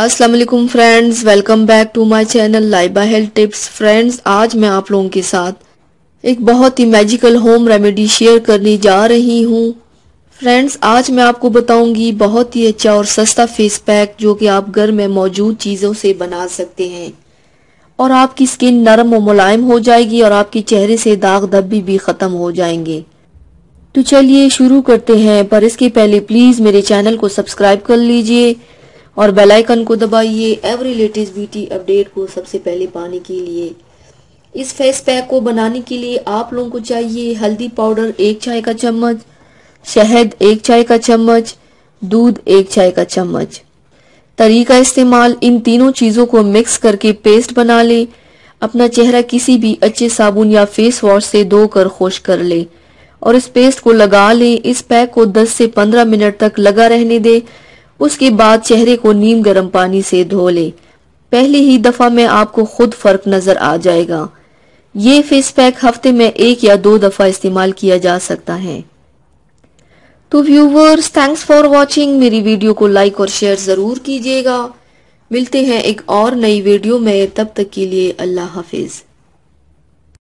अस्सलाम वालेकुम friends, welcome back to my channel Laiba health tips. Friends, आज मैं आप लोगों के साथ एक बहुत ही मैजिकल होम रेमेडी शेयर करने जा रही हूँ। फ्रेंड्स, आज मैं आपको बताऊंगी बहुत ही अच्छा और सस्ता फेस पैक जो कि आप घर में मौजूद चीज़ों से बना सकते हैं और आपकी स्किन नरम और मुलायम हो जाएगी और आपके चेहरे से दाग धब्बे भी ख़त्म हो जाएंगे। तो चलिए शुरू करते हैं, पर इसके पहले प्लीज़ मेरे चैनल को सब्सक्राइब कर लीजिए और बेल आइकन को दबाइए एवरी लेटेस्ट ब्यूटी अपडेट को सबसे पहले पाने के लिए। इस फेस पैक को बनाने के लिए आप लोगों को चाहिए हल्दी पाउडर 1 चाय का चम्मच, शहद 1 चाय का चम्मच, दूध 1 चाय का चम्मच। तरीका इस्तेमाल, इन तीनों चीज़ों को मिक्स करके पेस्ट बना ले। अपना चेहरा किसी भी अच्छे साबुन या फेस वॉश से धोकर खुश्क कर ले और इस पेस्ट को लगा ले। इस पैक को 10 से 15 मिनट तक लगा रहने दे। उसके बाद चेहरे को नीम गर्म पानी से धो ले। पहली ही दफा में आपको खुद फर्क नजर आ जाएगा। ये फेस पैक हफ्ते में 1 या 2 दफा इस्तेमाल किया जा सकता है। तो व्यूवर्स, थैंक्स फॉर वॉचिंग। मेरी वीडियो को लाइक और शेयर जरूर कीजिएगा। मिलते हैं एक और नई वीडियो में, तब तक के लिए अल्लाह हाफिज।